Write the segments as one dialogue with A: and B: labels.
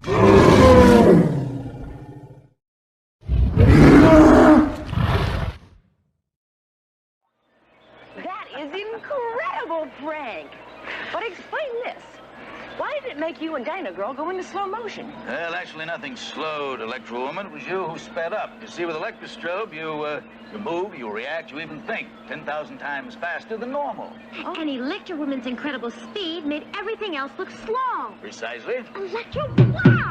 A: That is incredible, Frank. But explain this. Why did it make you and Dyna Girl go into slow motion?
B: Well, actually, nothing slowed, Electra Woman. It was you who sped up. You see, with electrostrobe, you move, you react, you even think 10,000 times faster than normal.
C: Oh. And Electra Woman's incredible speed made everything else look slow.
B: Precisely.
C: Electra, wow!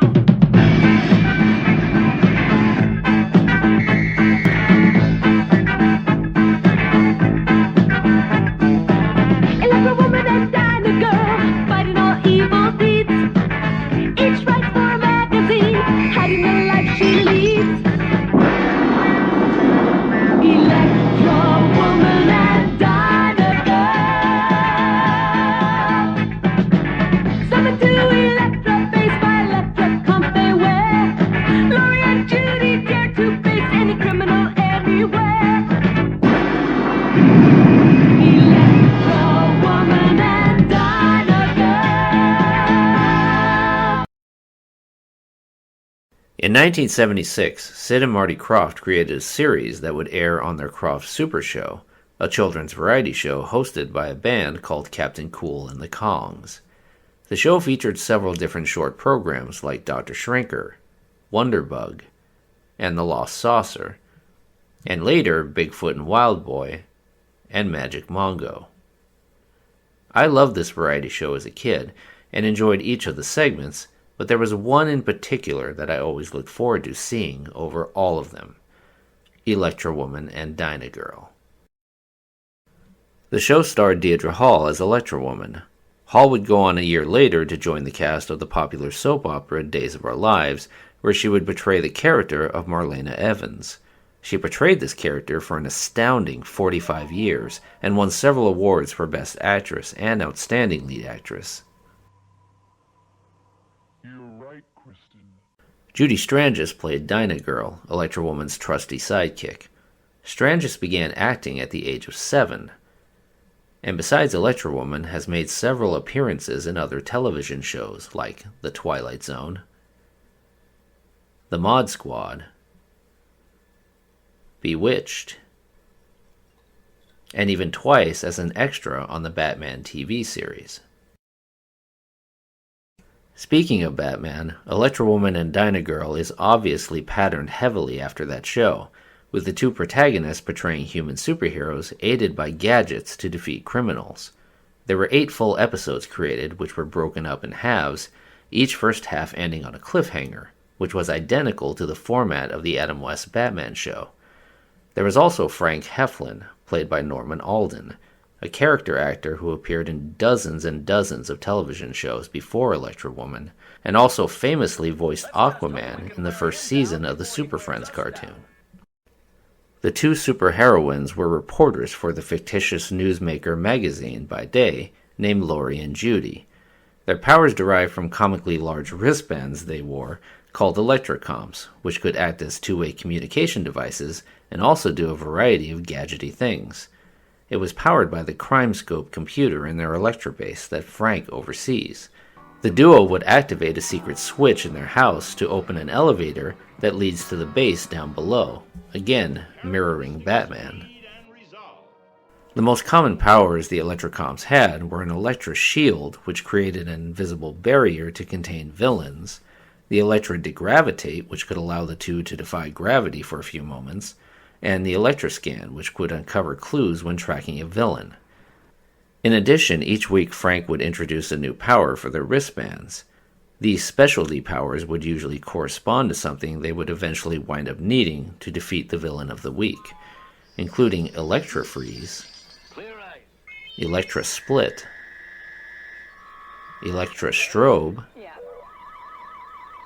C: Electra Woman and Dyna Girl, fighting all evil deeds. Each writes for a magazine, hiding the life she leads. Electra Woman and Dyna Girl. Summon to Electra, faced by Electra, come they wear. Lori and Judy dare to face any criminal anywhere.
D: In 1976, Sid and Marty Krofft created a series that would air on their Krofft Supershow, a children's variety show hosted by a band called Captain Cool and the Kongs. The show featured several different short programs like Dr. Shrinker, Wonderbug, and The Lost Saucer, and later Bigfoot and Wild Boy, and Magic Mongo. I loved this variety show as a kid and enjoyed each of the segments, but there was one in particular that I always looked forward to seeing over all of them: Electra Woman and Dyna Girl. The show starred Deirdre Hall as Electra Woman. Hall would go on a year later to join the cast of the popular soap opera Days of Our Lives, where she would portray the character of Marlena Evans. She portrayed this character for an astounding 45 years and won several awards for Best Actress and Outstanding Lead Actress. Judy Strangis played Dyna Girl, Electra Woman's trusty sidekick. Strangis began acting at the age of 7, and besides Electra Woman has made several appearances in other television shows like The Twilight Zone, The Mod Squad, Bewitched, and even twice as an extra on the Batman TV series. Speaking of Batman, Electra Woman and Dyna Girl is obviously patterned heavily after that show, with the two protagonists portraying human superheroes aided by gadgets to defeat criminals. There were 8 full episodes created, which were broken up in halves, each first half ending on a cliffhanger, which was identical to the format of the Adam West Batman show. There was also Frank Heflin, played by Norman Alden, a character actor who appeared in dozens and dozens of television shows before Electra Woman, and also famously voiced Aquaman in the first season of the Super Friends cartoon. The two superheroines were reporters for the fictitious newsmaker magazine by day named Lori and Judy. Their powers derived from comically large wristbands they wore called Electrocoms, which could act as two-way communication devices and also do a variety of gadgety things. It was powered by the CrimeScope computer in their Electra base that Frank oversees. The duo would activate a secret switch in their house to open an elevator that leads to the base down below, again mirroring Batman. The most common powers the Electrocoms had were an Electra shield, which created an invisible barrier to contain villains, the Electra degravitate, which could allow the two to defy gravity for a few moments, and the Electra scan, which would uncover clues when tracking a villain. In addition, each week Frank would introduce a new power for their wristbands. These specialty powers would usually correspond to something they would eventually wind up needing to defeat the villain of the week, including Electra Freeze, Electra Split, Electra Strobe,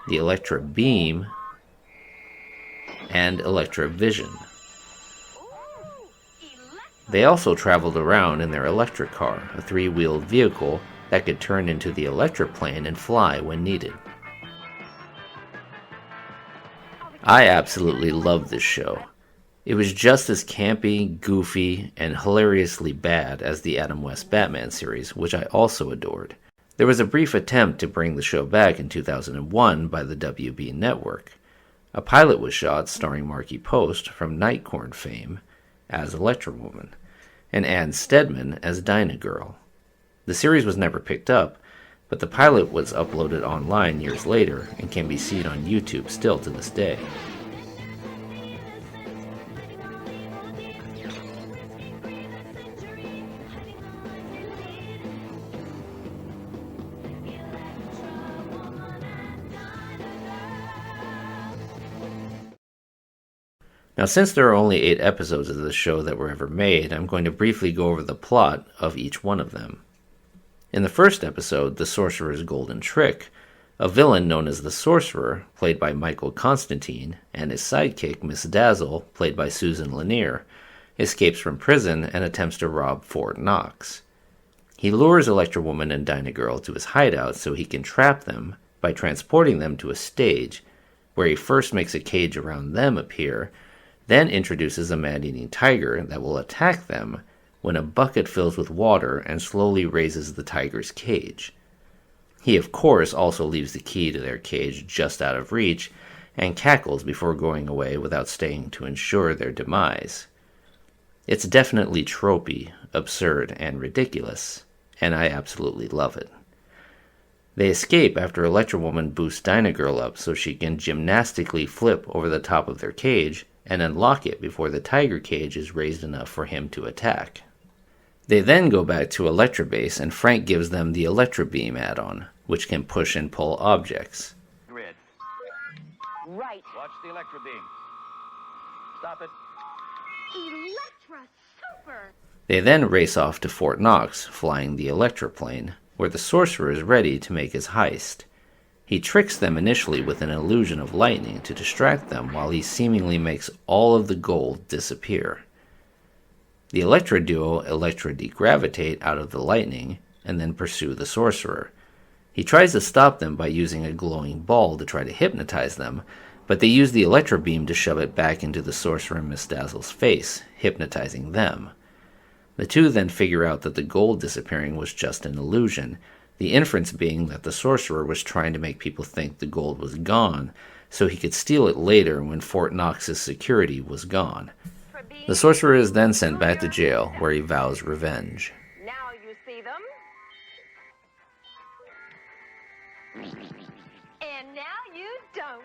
D: the Electra Beam, and Electra Vision. They also traveled around in their Electra car, a 3-wheeled vehicle that could turn into the Electra plane and fly when needed. I absolutely loved this show. It was just as campy, goofy, and hilariously bad as the Adam West Batman series, which I also adored. There was a brief attempt to bring the show back in 2001 by the WB network. A pilot was shot starring Marky Post from Nightcorn fame as Electra Woman, and Ann Stedman as Dyna Girl. The series was never picked up, but the pilot was uploaded online years later and can be seen on YouTube still to this day. Now, since there are only 8 episodes of this show that were ever made, I'm going to briefly go over the plot of each one of them. In the first episode, The Sorcerer's Golden Trick, a villain known as the Sorcerer, played by Michael Constantine, and his sidekick, Miss Dazzle, played by Susan Lanier, escapes from prison and attempts to rob Fort Knox. He lures Electra Woman and Dyna Girl to his hideout so he can trap them by transporting them to a stage, where he first makes a cage around them appear, then introduces a man-eating tiger that will attack them when a bucket fills with water and slowly raises the tiger's cage. He, of course, also leaves the key to their cage just out of reach and cackles before going away without staying to ensure their demise. It's definitely tropey, absurd, and ridiculous, and I absolutely love it. They escape after Electra Woman boosts Dyna Girl up so she can gymnastically flip over the top of their cage and unlock it before the tiger cage is raised enough for him to attack. They then go back to Electra Base and Frank gives them the Electra Beam add-on, which can push and pull objects.
B: Grid.
A: Right.
B: Watch the Electra beam. Stop it.
C: Electra Super!
D: They then race off to Fort Knox, flying the Electra plane, where the Sorcerer is ready to make his heist. He tricks them initially with an illusion of lightning to distract them while he seemingly makes all of the gold disappear. The Electra duo Electra degravitate out of the lightning and then pursue the Sorcerer. He tries to stop them by using a glowing ball to try to hypnotize them, but they use the Electra beam to shove it back into the Sorcerer and Miss Dazzle's face, hypnotizing them. The two then figure out that the gold disappearing was just an illusion, the inference being that the Sorcerer was trying to make people think the gold was gone, so he could steal it later when Fort Knox's security was gone. The Sorcerer is then sent back to jail, where he vows revenge.
A: Now you see them. And now you don't.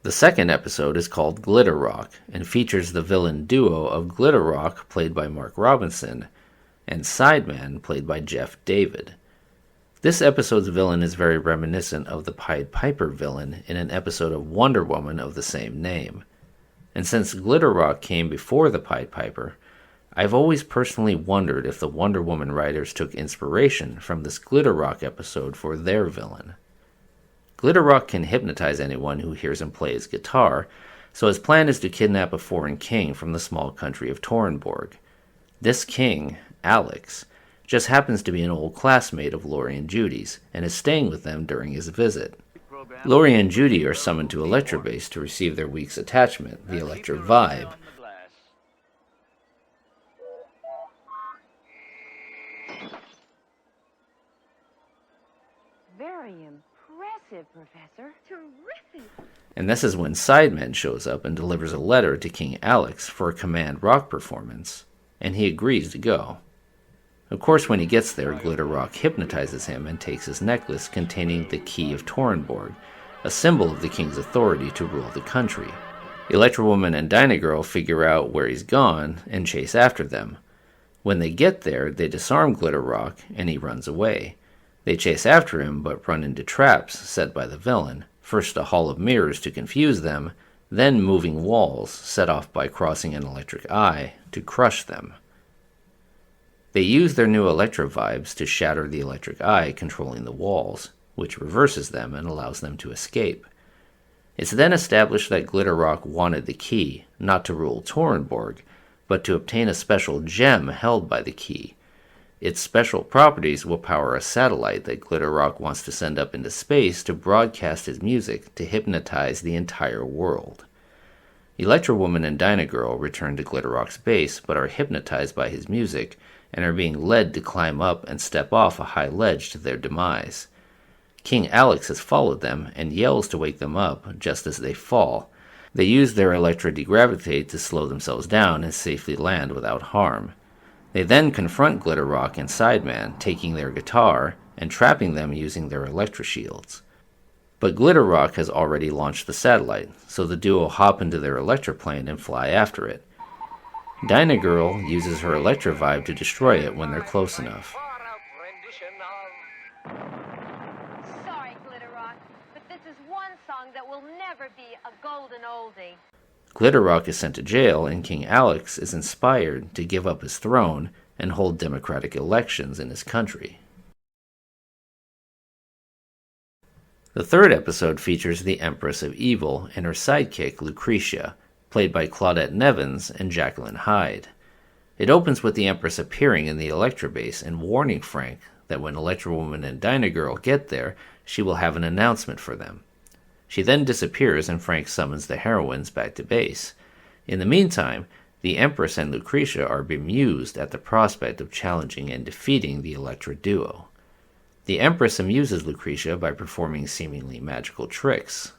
D: The second episode is called Glitter Rock, and features the villain duo of Glitter Rock, played by Mark Robinson, and Sideman, played by Jeff David. This episode's villain is very reminiscent of the Pied Piper villain in an episode of Wonder Woman of the same name. And since Glitter Rock came before the Pied Piper, I've always personally wondered if the Wonder Woman writers took inspiration from this Glitter Rock episode for their villain. Glitter Rock can hypnotize anyone who hears him play his guitar, so his plan is to kidnap a foreign king from the small country of Torenborg. This king, Alex, just happens to be an old classmate of Laurie and Judy's, and is staying with them during his visit. Laurie and Judy are summoned to Electra Base to receive their week's attachment, the Electra Vibe.
A: Very impressive, Professor.
C: Terrific!
D: And this is when Sideman shows up and delivers a letter to King Alex for a Command Rock performance, and he agrees to go. Of course, when he gets there, Glitter Rock hypnotizes him and takes his necklace containing the Key of Torenborg, a symbol of the king's authority to rule the country. Electra Woman and Dyna Girl figure out where he's gone and chase after them. When they get there, they disarm Glitter Rock and he runs away. They chase after him but run into traps set by the villain, first a hall of mirrors to confuse them, then moving walls set off by crossing an electric eye to crush them. They use their new Electra vibes to shatter the electric eye controlling the walls, which reverses them and allows them to escape. It's then established that Glitter Rock wanted the key, not to rule Torenborg, but to obtain a special gem held by the key. Its special properties will power a satellite that Glitter Rock wants to send up into space to broadcast his music to hypnotize the entire world. Electra Woman and Dyna Girl return to Glitter Rock's base but are hypnotized by his music and are being led to climb up and step off a high ledge to their demise. King Alex has followed them and yells to wake them up just as they fall. They use their Electra degravitate to slow themselves down and safely land without harm. They then confront Glitterrock and Sideman, taking their guitar and trapping them using their Electra shields. But Glitterrock has already launched the satellite, so the duo hop into their Electra plane and fly after it. Dyna Girl uses her Electra vibe to destroy it when they're close enough.
E: Sorry, Glitterrock, but this is one song that will never be a golden oldie.
D: Glitterrock is sent to jail, and King Alex is inspired to give up his throne and hold democratic elections in his country. The third episode features the Empress of Evil and her sidekick Lucretia, played by Claudette Nevins and Jacqueline Hyde. It opens with the Empress appearing in the Electra base and warning Frank that when Electra Woman and Dyna Girl get there, she will have an announcement for them. She then disappears and Frank summons the heroines back to base. In the meantime, the Empress and Lucretia are bemused at the prospect of challenging and defeating the Electra duo. The Empress amuses Lucretia by performing seemingly magical tricks.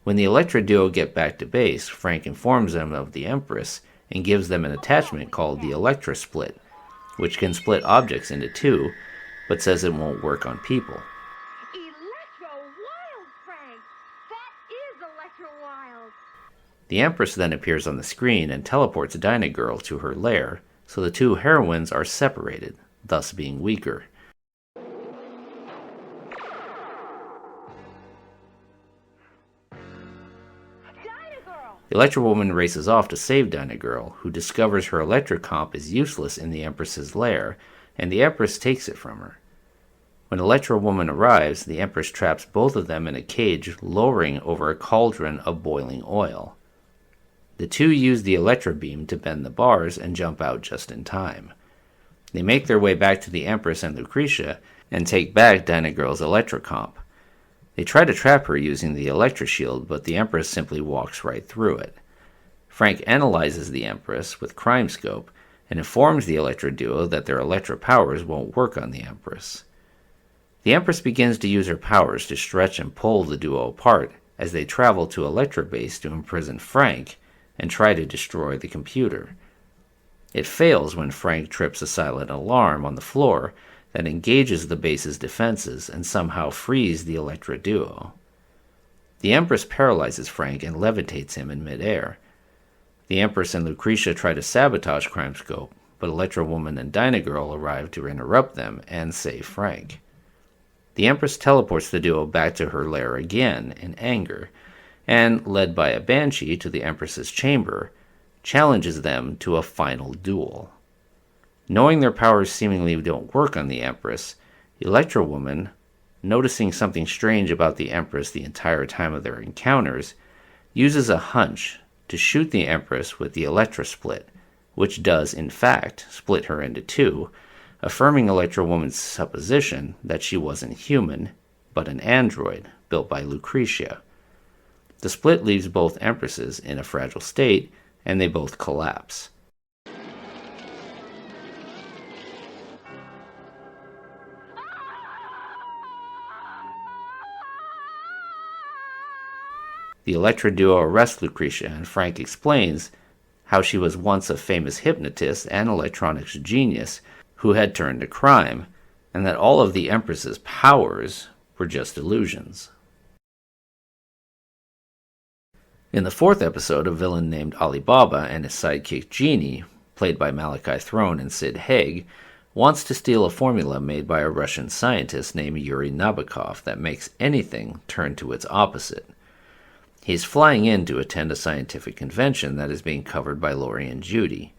D: When the Electra duo get back to base, Frank informs them of the Empress and gives them an attachment called the Electra Split, which can split objects into two, but says it won't work on people.
E: Electro Wild, Frank! That is Electro Wild!
D: The Empress then appears on the screen and teleports Dyna Girl to her lair, so the two heroines are separated, thus being weaker. The Electra Woman races off to save Dyna Girl, who discovers her Electra comp is useless in the Empress's lair, and the Empress takes it from her. When Electra Woman arrives, the Empress traps both of them in a cage lowering over a cauldron of boiling oil. The two use the Electra beam to bend the bars and jump out just in time. They make their way back to the Empress and Lucretia and take back Dyna Girl's Electra comp. They try to trap her using the Electra shield, but the Empress simply walks right through it. Frank analyzes the Empress with Crime Scope and informs the Electra duo that their Electra powers won't work on the Empress. The Empress begins to use her powers to stretch and pull the duo apart as they travel to Electra base to imprison Frank and try to destroy the computer. It fails when Frank trips a silent alarm on the floor that engages the base's defenses and somehow frees the Electra duo. The Empress paralyzes Frank and levitates him in midair. The Empress and Lucretia try to sabotage Crime Scope, but Electra Woman and Dyna Girl arrive to interrupt them and save Frank. The Empress teleports the duo back to her lair again in anger, and, led by a banshee to the Empress's chamber, challenges them to a final duel. Knowing their powers seemingly don't work on the Empress, Electra Woman, noticing something strange about the Empress the entire time of their encounters, uses a hunch to shoot the Empress with the Electra Split, which does, in fact, split her into two, affirming Electra Woman's supposition that she wasn't human, but an android built by Lucretia. The split leaves both Empresses in a fragile state, and they both collapse. The Electra duo arrests Lucretia, and Frank explains how she was once a famous hypnotist and electronics genius who had turned to crime, and that all of the Empress's powers were just illusions. In the fourth episode, a villain named Alibaba and his sidekick Genie, played by Malachi Throne and Sid Haig, wants to steal a formula made by a Russian scientist named Yuri Nabokov that makes anything turn to its opposite. He's flying in to attend a scientific convention that is being covered by Laurie and Judy.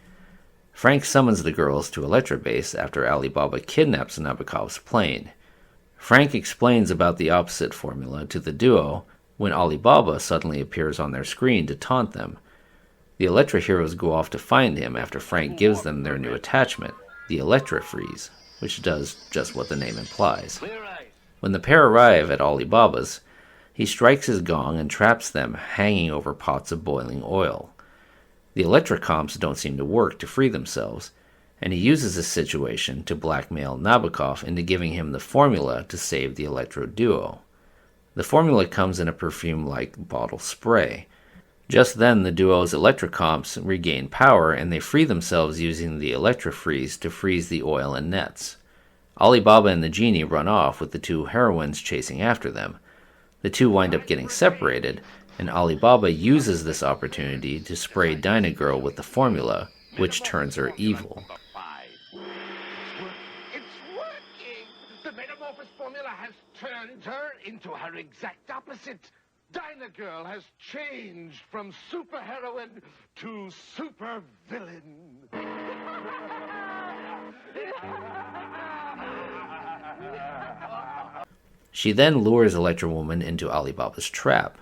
D: Frank summons the girls to Electra base after Alibaba kidnaps Nabokov's plane. Frank explains about the opposite formula to the duo when Alibaba suddenly appears on their screen to taunt them. The Electra heroes go off to find him after Frank gives them their new attachment, the Electra Freeze, which does just what the name implies. When the pair arrive at Alibaba's, he strikes his gong and traps them hanging over pots of boiling oil. The Electra comps don't seem to work to free themselves, and he uses this situation to blackmail Nabokov into giving him the formula to save the Electro duo. The formula comes in a perfume-like bottle spray. Just then, the duo's Electrocomps regain power, and they free themselves using the Electra freeze to freeze the oil and nets. Alibaba and the genie run off with the two heroines chasing after them. The two wind up getting separated, and Alibaba uses this opportunity to spray Dyna Girl with the formula, which turns her evil.
F: It's working! The metamorphosis formula has turned her into her exact opposite. Dyna Girl has changed from superheroine to supervillain.
D: She then lures Electra Woman into Alibaba's trap.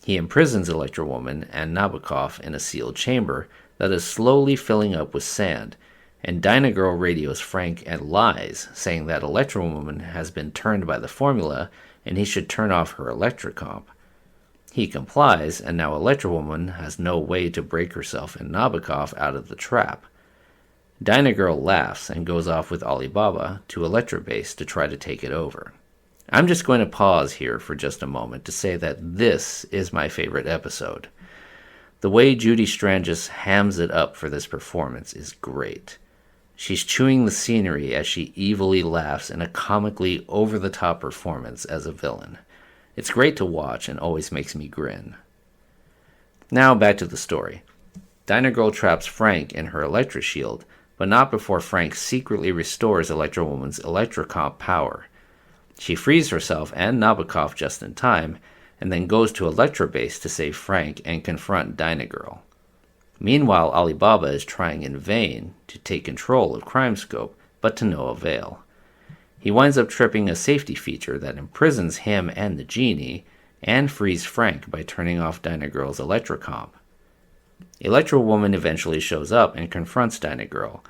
D: He imprisons Electra Woman and Nabokov in a sealed chamber that is slowly filling up with sand, and Dyna Girl radios Frank and lies, saying that Electra Woman has been turned by the formula and he should turn off her Electrocomp. He complies, and now Electra Woman has no way to break herself and Nabokov out of the trap. Dyna Girl laughs and goes off with Alibaba to Electra Base to try to take it over. I'm just going to pause here for just a moment to say that this is my favorite episode. The way Judy Strangis hams it up for this performance is great. She's chewing the scenery as she evilly laughs in a comically over-the-top performance as a villain. It's great to watch and always makes me grin. Now back to the story. Dyna Girl traps Frank in her Electra shield, but not before Frank secretly restores Electra Woman's Electrocomp power. She frees herself and Nabokov just in time, and then goes to Electra Base to save Frank and confront Dyna Girl. Meanwhile, Alibaba is trying in vain to take control of CrimeScope, but to no avail. He winds up tripping a safety feature that imprisons him and the genie, and frees Frank by turning off Dyna Girl's Electrocomp. Electro Woman eventually shows up and confronts Dyna Girl,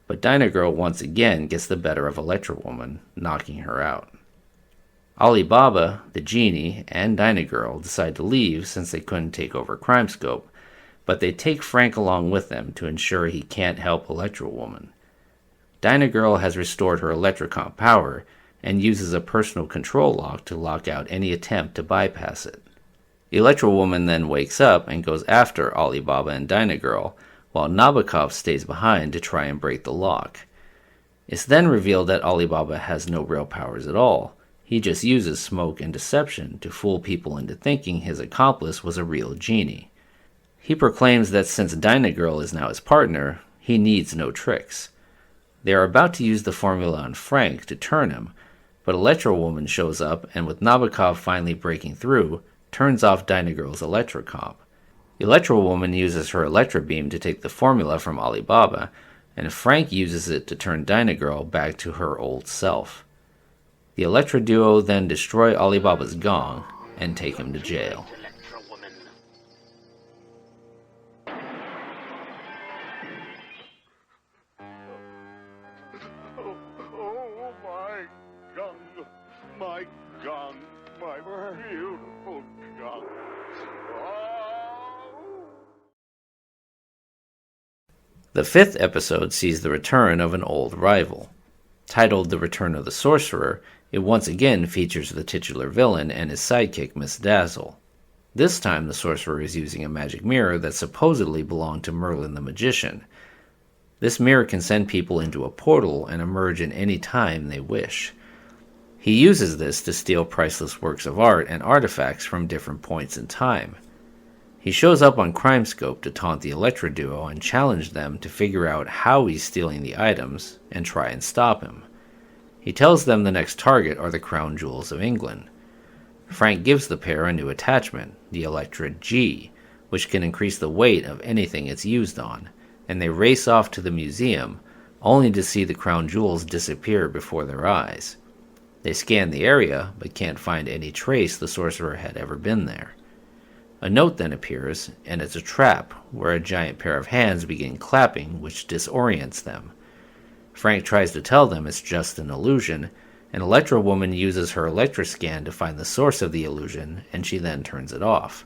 D: but Dyna Girl once again gets the better of Electro Woman, knocking her out. Alibaba, the genie, and Dyna Girl decide to leave since they couldn't take over CrimeScope, but they take Frank along with them to ensure he can't help Electro Woman. Dyna Girl has restored her Electrocomp power and uses a personal control lock to lock out any attempt to bypass it. Electro Woman then wakes up and goes after Alibaba and Dyna Girl, while Nabokov stays behind to try and break the lock. It's then revealed that Alibaba has no real powers at all. He just uses smoke and deception to fool people into thinking his accomplice was a real genie. He proclaims that since Dyna Girl is now his partner, he needs no tricks. They are about to use the formula on Frank to turn him, but Electro Woman shows up and with Nabokov finally breaking through, turns off Dyna Girl's Electrocomp. Electro Woman uses her Electra Beam to take the formula from Alibaba, and Frank uses it to turn Dyna Girl back to her old self. The Electra duo then destroy Alibaba's gong and take him to jail.
F: Oh, my gun, my beautiful gun. Oh.
D: The fifth episode sees the return of an old rival. Titled The Return of the Sorcerer, it once again features the titular villain and his sidekick Miss Dazzle. This time the sorcerer is using a magic mirror that supposedly belonged to Merlin the Magician. This mirror can send people into a portal and emerge in any time they wish. He uses this to steal priceless works of art and artifacts from different points in time. He shows up on CrimeScope to taunt the Electra duo and challenge them to figure out how he's stealing the items and try and stop him. He tells them the next target are the crown jewels of England. Frank gives the pair a new attachment, the Electra G, which can increase the weight of anything it's used on, and they race off to the museum, only to see the crown jewels disappear before their eyes. They scan the area, but can't find any trace the sorcerer had ever been there. A note then appears, and it's a trap, where a giant pair of hands begin clapping, which disorients them. Frank tries to tell them it's just an illusion, and Electro Woman uses her Electroscan to find the source of the illusion, and she then turns it off.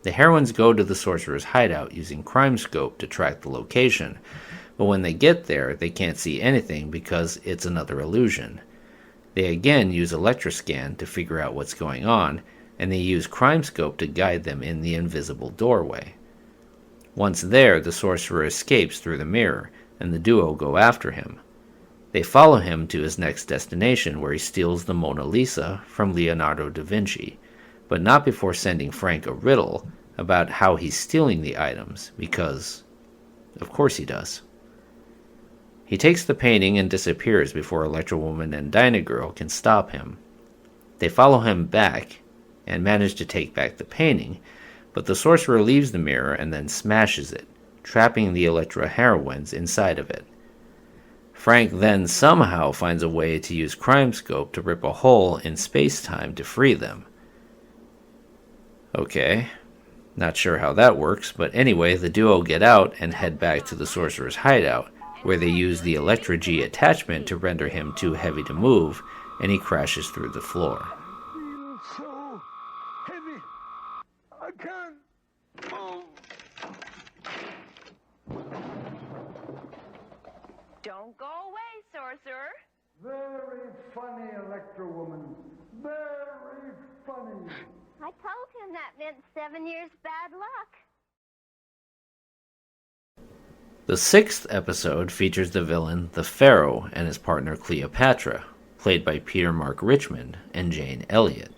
D: The heroines go to the sorcerer's hideout using CrimeScope to track the location, But when they get there, they can't see anything because it's another illusion. They again use ElectraScan to figure out what's going on, and they use CrimeScope to guide them in the invisible doorway. Once there, the sorcerer escapes through the mirror, and the duo go after him. They follow him to his next destination, where he steals the Mona Lisa from Leonardo da Vinci, but not before sending Frank a riddle about how he's stealing the items, because, of course he does. He takes the painting and disappears before Electra Woman and Dyna Girl can stop him. They follow him back and manage to take back the painting, but the sorcerer leaves the mirror and then smashes it, trapping the Electra heroines inside of it. Frank then somehow finds a way to use CrimeScope to rip a hole in space-time to free them. Okay, not sure how that works, but anyway, the duo get out and head back to the sorcerer's hideout, where they use the Electra G attachment to render him too heavy to move, and he crashes through the floor.
F: So heavy, I can't move.
E: Don't go away, sorcerer.
F: Very funny, Electra Woman. Very funny.
E: I told him that meant 7 years bad luck.
D: The 6th episode features the villain, the Pharaoh, and his partner Cleopatra, played by Peter Mark Richmond and Jane Elliott.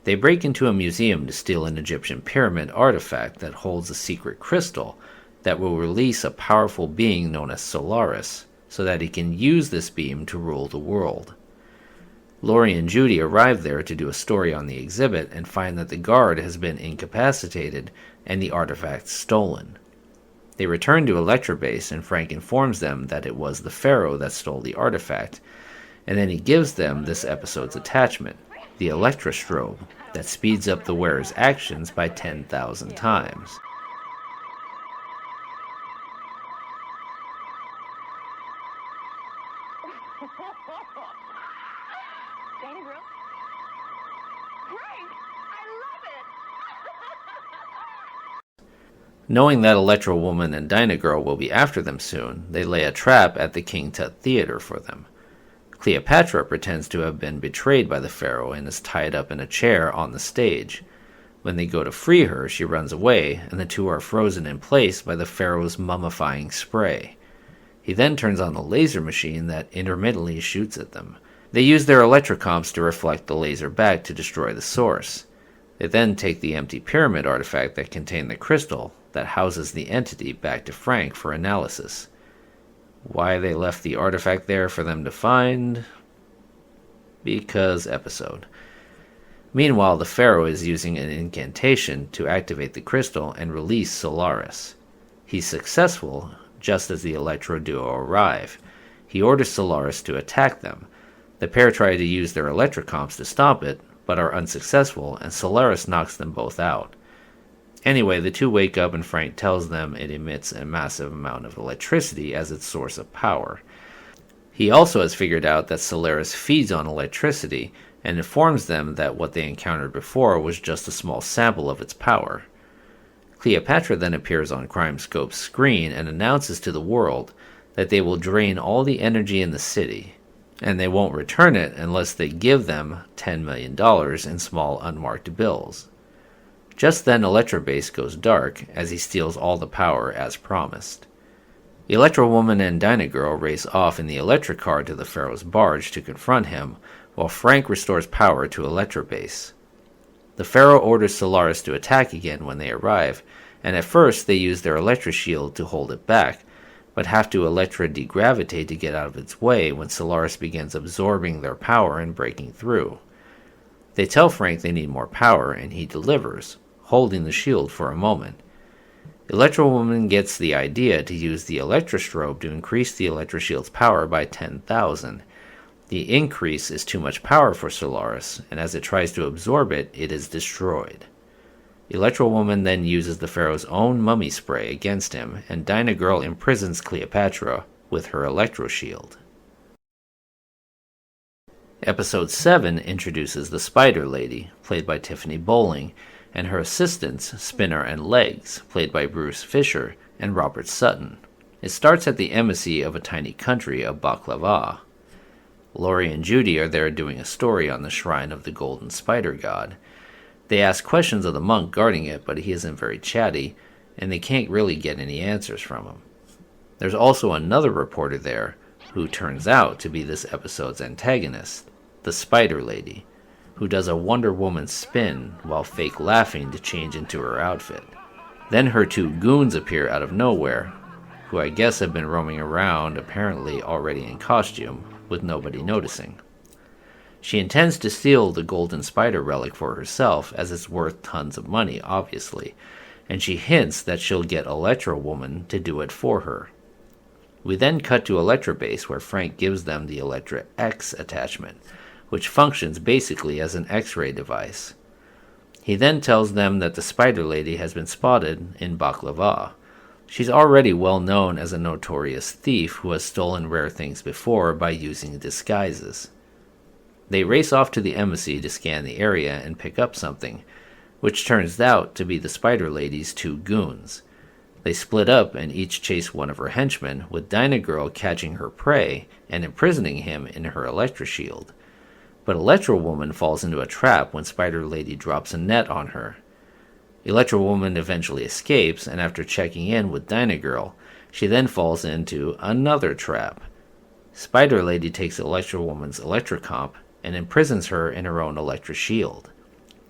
D: They break into a museum to steal an Egyptian pyramid artifact that holds a secret crystal that will release a powerful being known as Solaris, so that he can use this beam to rule the world. Laurie and Judy arrive there to do a story on the exhibit and find that the guard has been incapacitated and the artifact stolen. They return to Electra Base, and Frank informs them that it was the Pharaoh that stole the artifact, and then he gives them this episode's attachment, the Electra Strobe, that speeds up the wearer's actions by 10,000 times.
E: Dyna Girl? Frank, I love it!
D: Knowing that Electra Woman and Dyna Girl will be after them soon, they lay a trap at the King Tut Theater for them. Cleopatra pretends to have been betrayed by the Pharaoh and is tied up in a chair on the stage. When they go to free her, she runs away, and the two are frozen in place by the Pharaoh's mummifying spray. He then turns on the laser machine that intermittently shoots at them. They use their electrocomps to reflect the laser back to destroy the source. They then take the empty pyramid artifact that contained the crystal that houses the entity back to Frank for analysis. Why they left the artifact there for them to find? Because episode. Meanwhile, the Pharaoh is using an incantation to activate the crystal and release Solaris. He's successful just as the Electro duo arrive. He orders Solaris to attack them. The pair try to use their electrocomps to stop it, but are unsuccessful, and Solaris knocks them both out. Anyway, the two wake up and Frank tells them it emits a massive amount of electricity as its source of power. He also has figured out that Solaris feeds on electricity and informs them that what they encountered before was just a small sample of its power. Cleopatra then appears on CrimeScope's screen and announces to the world that they will drain all the energy in the city, and they won't return it unless they give them $10 million in small unmarked bills. Just then Electra Base goes dark as he steals all the power as promised. Electra Woman and Dyna Girl race off in the Electra car to the Pharaoh's barge to confront him, while Frank restores power to Electra Base. The Pharaoh orders Solaris to attack again when they arrive, and at first they use their Electra shield to hold it back, but have to Electra degravitate to get out of its way when Solaris begins absorbing their power and breaking through. They tell Frank they need more power, and he delivers, holding the shield for a moment. Electra Woman gets the idea to use the Electra Strobe to increase the Electra Shield's power by 10,000. The increase is too much power for Solaris, and as it tries to absorb it, it is destroyed. Electra Woman then uses the Pharaoh's own mummy spray against him, and Dyna Girl imprisons Cleopatra with her Electro Shield. Episode 7 introduces the Spider Lady, played by Tiffany Bowling, and her assistants, Spinner and Legs, played by Bruce Fisher and Robert Sutton. It starts at the embassy of a tiny country of Baklava. Laurie and Judy are there doing a story on the shrine of the golden spider god. They ask questions of the monk guarding it, but he isn't very chatty, and they can't really get any answers from him. There's also another reporter there, who turns out to be this episode's antagonist, the Spider Lady, who does a Wonder Woman spin while fake laughing to change into her outfit. Then her two goons appear out of nowhere, who I guess have been roaming around, apparently already in costume, with nobody noticing. She intends to steal the golden spider relic for herself, as it's worth tons of money, obviously, and she hints that she'll get Electra Woman to do it for her. We then cut to Electra Base, where Frank gives them the Electra X attachment, which functions basically as an X-ray device. He then tells them that the Spider Lady has been spotted in Baklava. She's already well known as a notorious thief who has stolen rare things before by using disguises. They race off to the embassy to scan the area and pick up something, which turns out to be the Spider Lady's two goons. They split up and each chase one of her henchmen, with Dyna Girl catching her prey and imprisoning him in her Electra shield. But Electra Woman falls into a trap when Spider Lady drops a net on her. Electra Woman eventually escapes, and after checking in with Dyna Girl, she then falls into another trap. Spider Lady takes Electra Woman's Electra Comp and imprisons her in her own Electra shield.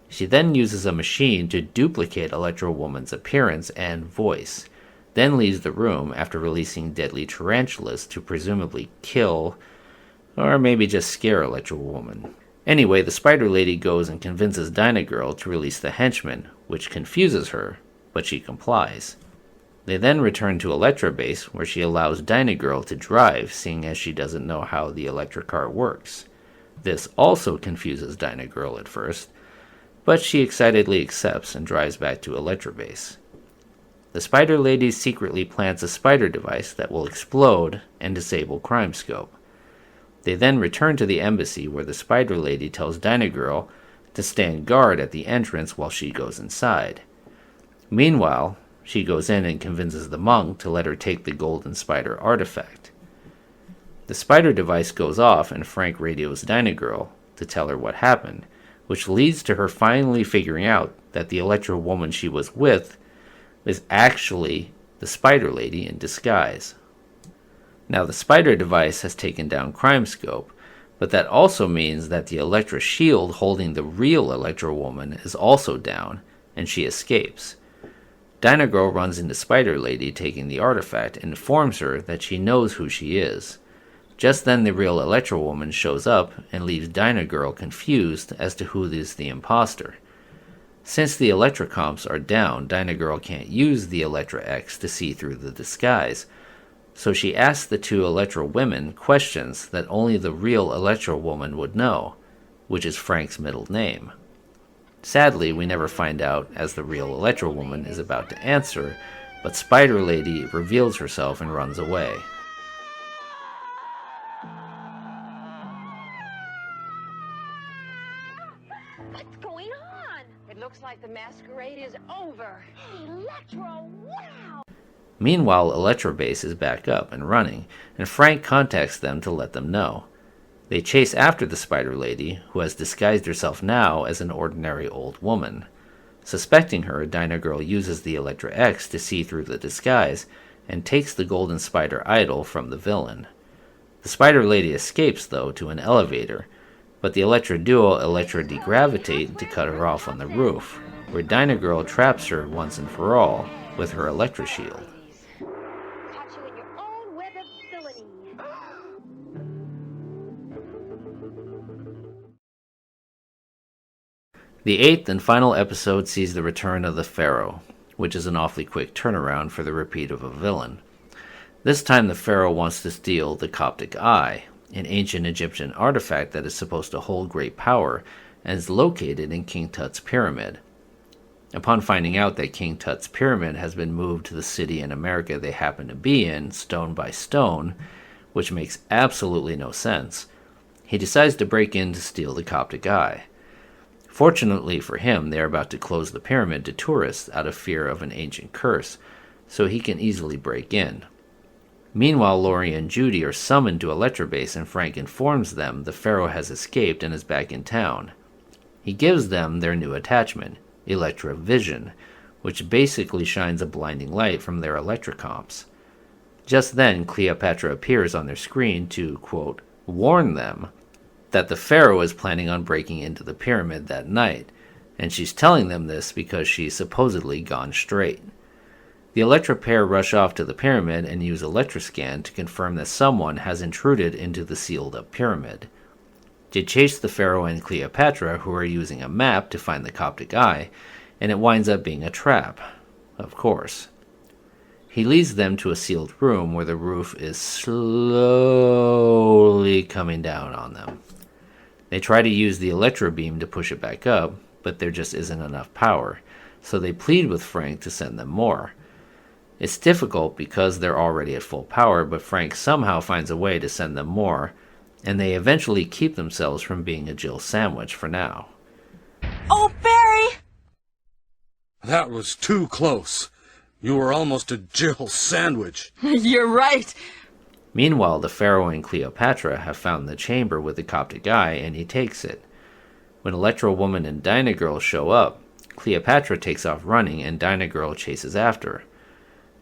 D: She then uses a machine to duplicate Electra Woman's appearance and voice, then leaves the room after releasing deadly tarantulas to presumably kill, or maybe just scare Electra Woman. Anyway, the Spider Lady goes and convinces Dyna Girl to release the henchman, which confuses her, but she complies. They then return to Electra Base, where she allows Dyna Girl to drive, seeing as she doesn't know how the Electra car works. This also confuses Dyna Girl at first, but she excitedly accepts and drives back to Electra Base. The Spider Lady secretly plants a spider device that will explode and disable Crime Scope. They then return to the embassy, where the Spider Lady tells Dyna Girl to stand guard at the entrance while she goes inside. Meanwhile, she goes in and convinces the monk to let her take the golden spider artifact. The spider device goes off and Frank radios Dyna Girl to tell her what happened, which leads to her finally figuring out that the Electra Woman she was with is actually the Spider Lady in disguise. Now, the spider device has taken down Crime Scope, but that also means that the Electra shield holding the real Electra Woman is also down, and she escapes. Dyna Girl runs into Spider Lady taking the artifact and informs her that she knows who she is. Just then the real Electra Woman shows up and leaves Dyna Girl confused as to who is the imposter. Since the Electra comps are down, Dyna Girl can't use the Electra X to see through the disguise, so she asks the two Electra women questions that only the real Electra Woman would know, which is Frank's middle name. Sadly, we never find out, as the real Electra Woman is about to answer, but Spider Lady reveals herself and runs away.
E: What's going on?
A: It looks like the masquerade is over.
E: Electra, wow!
D: Meanwhile, Electra Base is back up and running, and Frank contacts them to let them know. They chase after the Spider Lady, who has disguised herself now as an ordinary old woman. Suspecting her, Dyna Girl uses the Electra X to see through the disguise and takes the golden spider idol from the villain. The Spider Lady escapes, though, to an elevator, but the Electra duo Electra degravitate to cut her off on the roof, where Dyna Girl traps her once and for all with her Electra shield.
E: Caught you in your own web of villainy.
D: The 8th and final episode sees the return of the Pharaoh, which is an awfully quick turnaround for the repeat of a villain. This time the Pharaoh wants to steal the Coptic Eye, an ancient Egyptian artifact that is supposed to hold great power and is located in King Tut's pyramid. Upon finding out that King Tut's pyramid has been moved to the city in America they happen to be in, stone by stone, which makes absolutely no sense, he decides to break in to steal the Coptic Eye. Fortunately for him, they are about to close the pyramid to tourists out of fear of an ancient curse, so he can easily break in. Meanwhile, Laurie and Judy are summoned to Electra Base, and Frank informs them the Pharaoh has escaped and is back in town. He gives them their new attachment, Electra Vision, which basically shines a blinding light from their electrocomps. Just then, Cleopatra appears on their screen to, quote, warn them that the Pharaoh is planning on breaking into the pyramid that night, and she's telling them this because she's supposedly gone straight. The Electra pair rush off to the pyramid and use Electroscan to confirm that someone has intruded into the sealed-up pyramid. They chase the Pharaoh and Cleopatra, who are using a map to find the Coptic Eye, and it winds up being a trap, of course. He leads them to a sealed room where the roof is slowly coming down on them. They try to use the Electro beam to push it back up, but there just isn't enough power, so they plead with Frank to send them more. It's difficult because they're already at full power, but Frank somehow finds a way to send them more, and they eventually keep themselves from being a Jill sandwich for now.
G: Oh, Barry!
H: That was too close. You were almost a Jill sandwich.
G: You're right.
D: Meanwhile, the Pharaoh and Cleopatra have found the chamber with the Coptic Eye, and he takes it. When Electro Woman and Dyna Girl show up, Cleopatra takes off running, and Dyna Girl chases after.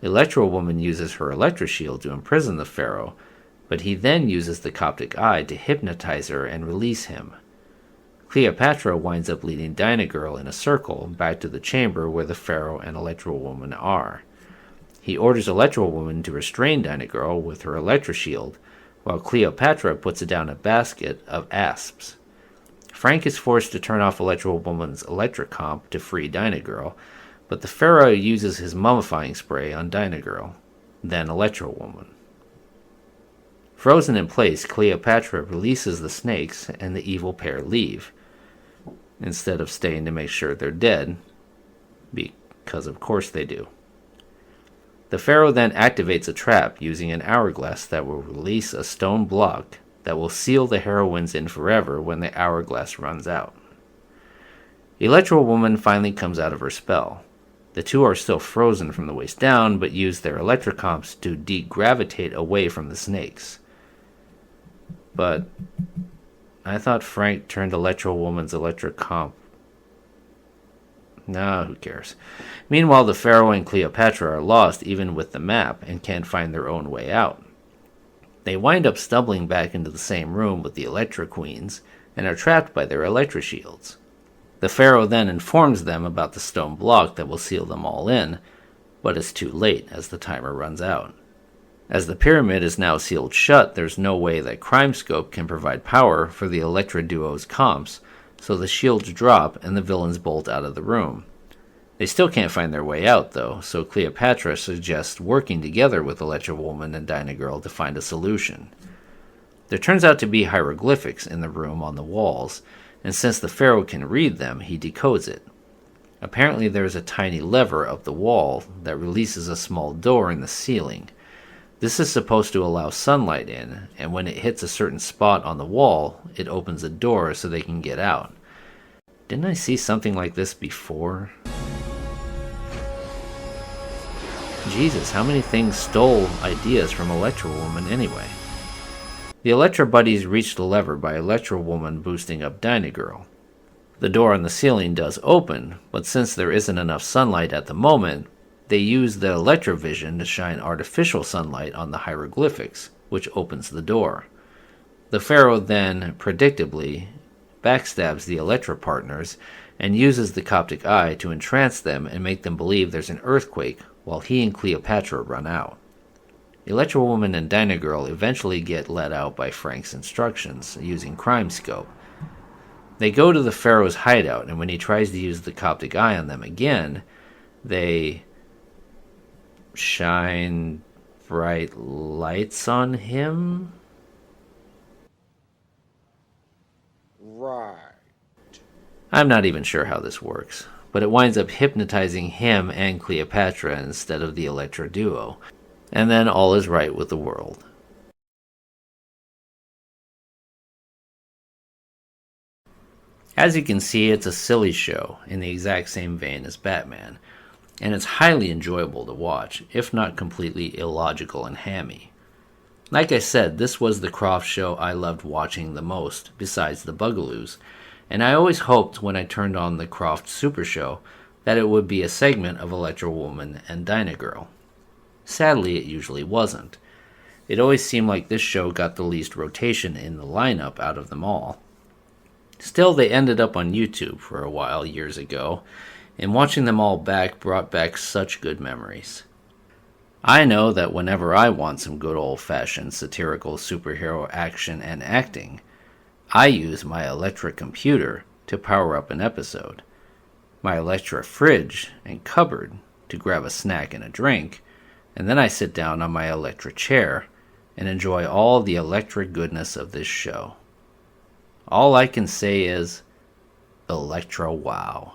D: Electro Woman uses her Electro Shield to imprison the Pharaoh, but he then uses the Coptic Eye to hypnotize her and release him. Cleopatra winds up leading Dyna Girl in a circle back to the chamber where the Pharaoh and Electro Woman are. He orders Electro Woman to restrain Dyna Girl with her Electro Shield, while Cleopatra puts down a basket of asps. Frank is forced to turn off Electro Woman's Electrocomp to free Dyna Girl, but the Pharaoh uses his mummifying spray on Dyna Girl, then Electro Woman. Frozen in place, Cleopatra releases the snakes, and the evil pair leave, instead of staying to make sure they're dead, because of course they do. The Pharaoh then activates a trap using an hourglass that will release a stone block that will seal the heroines in forever when the hourglass runs out. Electro Woman finally comes out of her spell. The two are still frozen from the waist down, but use their electrocomps to degravitate away from the snakes. But I thought Frank turned Electro Woman's electrocomp. No, who cares? Meanwhile, the Pharaoh and Cleopatra are lost even with the map and can't find their own way out. They wind up stumbling back into the same room with the Electra Queens and are trapped by their Electra shields. The Pharaoh then informs them about the stone block that will seal them all in, but it's too late as the timer runs out. As the pyramid is now sealed shut, there's no way that CrimeScope can provide power for the Electra duo's comps, so the shields drop and the villains bolt out of the room. They still can't find their way out, though, so Cleopatra suggests working together with Electra Woman and Dyna Girl to find a solution. There turns out to be hieroglyphics in the room on the walls, and since the Pharaoh can read them, he decodes it. Apparently there's a tiny lever up the wall that releases a small door in the ceiling. This is supposed to allow sunlight in, and when it hits a certain spot on the wall, it opens a door so they can get out. Didn't I see something like this before? Jesus, how many things stole ideas from Electro Woman anyway? The Electra buddies reach the lever by Electro Woman boosting up Dyna Girl. The door on the ceiling does open, but since there isn't enough sunlight at the moment, they use the Electrovision to shine artificial sunlight on the hieroglyphics, which opens the door. The Pharaoh then, predictably, backstabs the Electra partners and uses the Coptic Eye to entrance them and make them believe there's an earthquake while he and Cleopatra run out. Electro Woman and Dyna Girl eventually get let out by Frank's instructions using CrimeScope. They go to the Pharaoh's hideout, and when he tries to use the Coptic Eye on them again, they shine bright lights on him?
F: Right.
D: I'm not even sure how this works, but it winds up hypnotizing him and Cleopatra instead of the Electra duo, and then all is right with the world. As you can see, it's a silly show in the exact same vein as Batman, and it's highly enjoyable to watch, if not completely illogical and hammy. Like I said, this was the Krofft show I loved watching the most, besides the Bugaloos, and I always hoped when I turned on the Krofft Supershow that it would be a segment of Electra Woman and Dyna Girl. Sadly, it usually wasn't. It always seemed like this show got the least rotation in the lineup out of them all. Still, they ended up on YouTube for a while years ago, and watching them all back brought back such good memories. I know that whenever I want some good old-fashioned satirical superhero action and acting, I use my Electra computer to power up an episode, my Electra fridge and cupboard to grab a snack and a drink, and then I sit down on my Electra chair and enjoy all the Electra goodness of this show. All I can say is, Electra wow.